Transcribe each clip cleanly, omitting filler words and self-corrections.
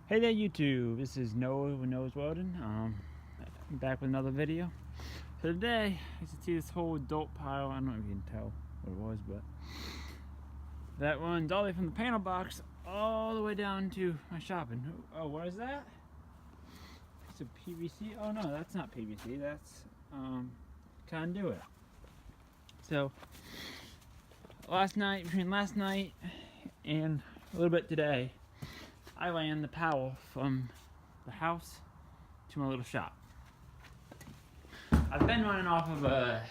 Hey there YouTube, this is Noah with Noah's Welding. I'm back with another video. So today, as you see this whole dirt pile, I don't know if you can tell what it was, but that runs all the way from the panel box all the way down to my shopping. Oh, what is that? It's a PVC? Oh no, that's not PVC, that's conduit. So, between last night and a little bit today, I ran the power from the house to my little shop. I've been running off of a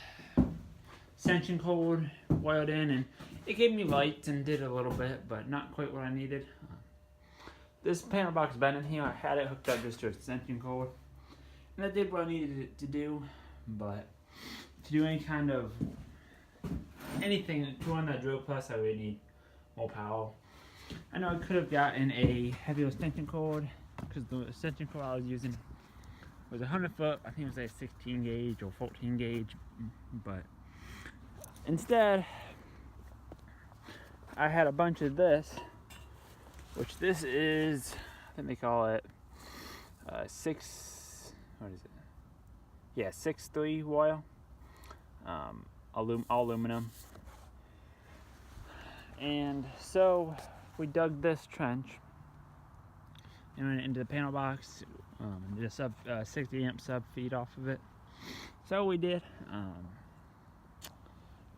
extension cord wired in, and it gave me lights and did a little bit, but not quite what I needed. This panel box bent in here, I had it hooked up just to an extension cord, and that did what I needed it to do, but to do anything to run that drill press, I would need more power. I know I could have gotten a heavier extension cord because the extension cord I was using was 100 foot. I think it was like 16 gauge or 14 gauge, but instead I had a bunch of this, which this is, I think they call it 6-3 wire, all aluminum. And so we dug this trench and went into the panel box, did a 60 amp sub feed off of it. So we did.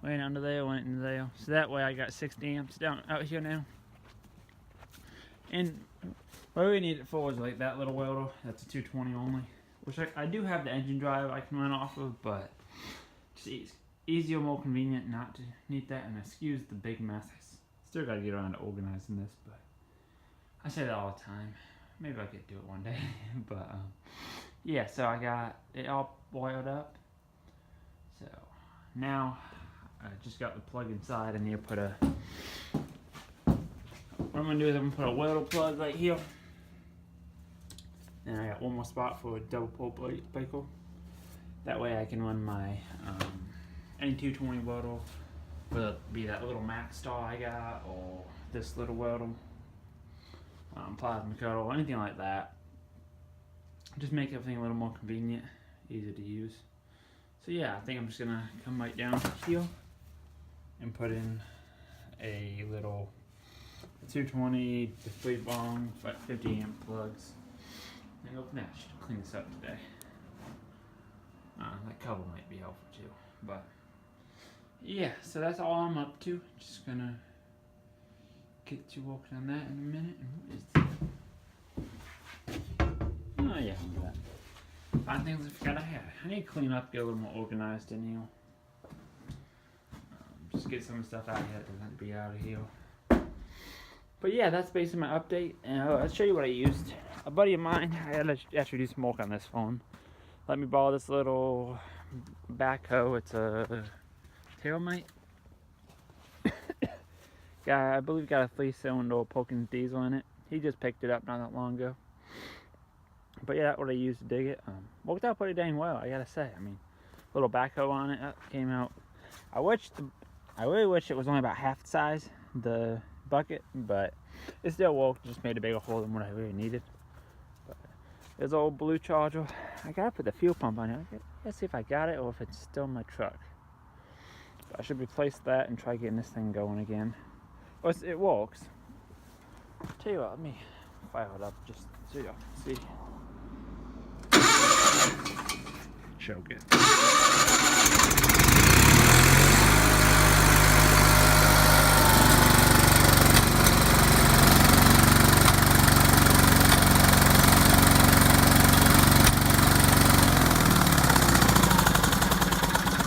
Went under there, went into there. So that way I got 60 amps down out here now. And what we need it for is like that little welder. That's a 220 only. Which I do have the engine drive I can run off of, but it's easier, more convenient not to need that. And excuse the big mess. Still gotta get around to organizing this, but I say that all the time. Maybe I could do it one day. But yeah, so I got it all wired up. So now I just got the plug inside, and here put what I'm gonna do is I'm gonna put a welder plug right here. And I got one more spot for a double pole Backhoe. That way I can run my any 220 welder. Whether it be that little Max Star I got, or this little welder, plasma cutter, or anything like that. Just make everything a little more convenient, easier to use. So yeah, I think I'm just gonna come right down here and put in a little 220 to 3 bong 50 amp plugs, and go from there. Should clean this up today. That cover might be helpful too, but. Yeah, so that's all I'm up to. Just gonna get to working on that in a minute. What is this? Oh yeah, look at that. Find things I forgot I had. I need to clean up, get a little more organized in here. Just get some stuff out of here that doesn't have to be out of here. But yeah, that's basically my update. And I'll show you what I used. A buddy of mine, I had to actually do some work on this phone. Let me borrow this little Backhoe. It's a Tailmite. I believe got a 3-cylinder poking diesel in it. He just picked it up not that long ago. But yeah, that's what I used to dig it. Worked out pretty dang well, I gotta say. I mean, little Backhoe on it, that came out. I really wish it was only about half the size, the bucket, but it still worked. Just made a bigger hole than what I really needed. But there's an old blue Charger. I gotta put the fuel pump on it. Let's see if I got it or if it's still in my truck. I should replace that and try getting this thing going again. Well, it works. Tell you what, let me fire it up just so y'all can see. Choke it.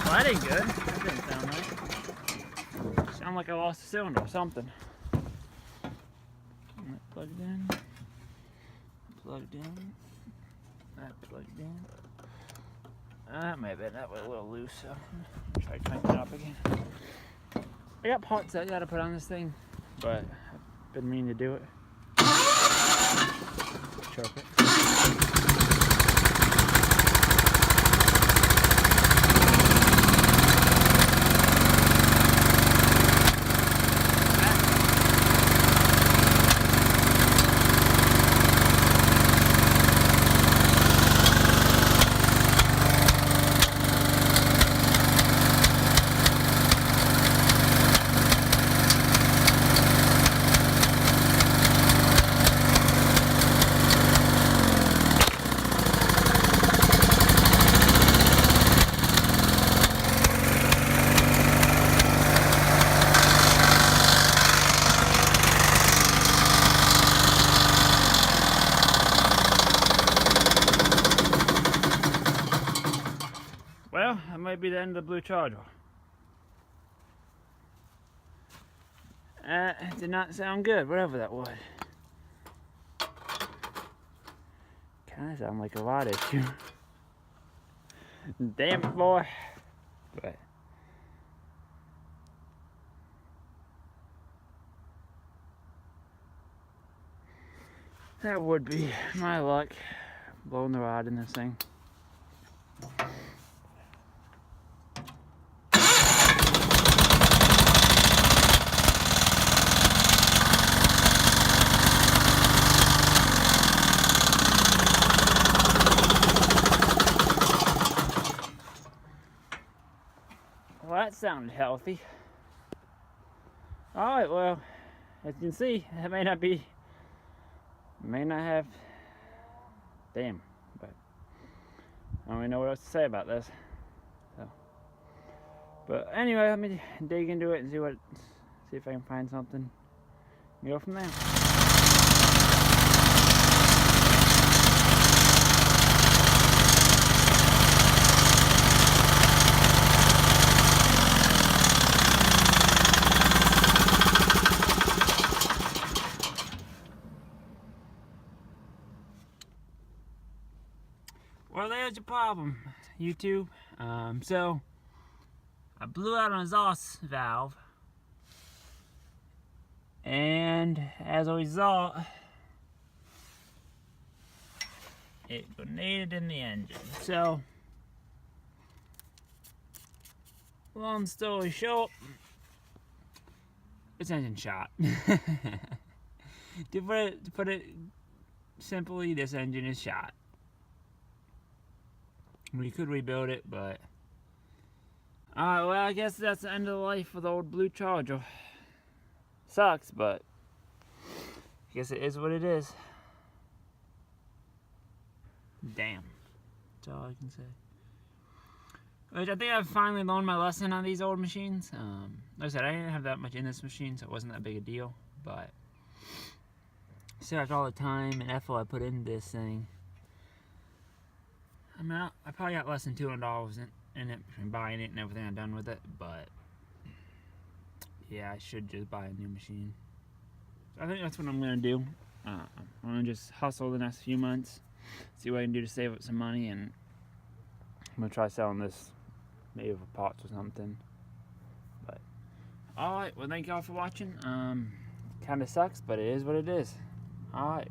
Well, that ain't good. Sound like I lost a cylinder or something. That plugged in. Plugged in. That plugged in. That may have been that way a little loose, so I'll try to tighten it up again. I got parts that I gotta put on this thing, but I've been meaning to do it. Choke it. might be the end of the Blue Charger. Did not sound good, whatever that was. Kinda sound like a lot issue. Damn it, boy. But that would be my luck, blowing the rod in this thing. Well, that sounded healthy. Alright, well, as you can see, it may not have, damn, but I don't really know what else to say about this. So, but anyway, let me dig into it and see if I can find something and go from there. Well, there's your problem, YouTube. So I blew out an exhaust valve, and as a result, it grenaded in the engine. So, long story short, this engine shot. To put it simply, this engine is shot. We could rebuild it, but alright, well, I guess that's the end of the life of the old Blue Charger. Sucks, but I guess it is what it is. Damn. That's all I can say. Which I think I've finally learned my lesson on these old machines. Like I said, I didn't have that much in this machine, so it wasn't that big a deal. But still, after all the time and effort I put into this thing, I mean, I probably got less than $200 in it between buying it and everything I've done with it, but yeah, I should just buy a new machine. So I think that's what I'm going to do. I'm going to just hustle the next few months, see what I can do to save up some money, and I'm going to try selling this maybe for parts or something. But alright, well, thank y'all for watching. Kind of sucks, but it is what it is. Alright.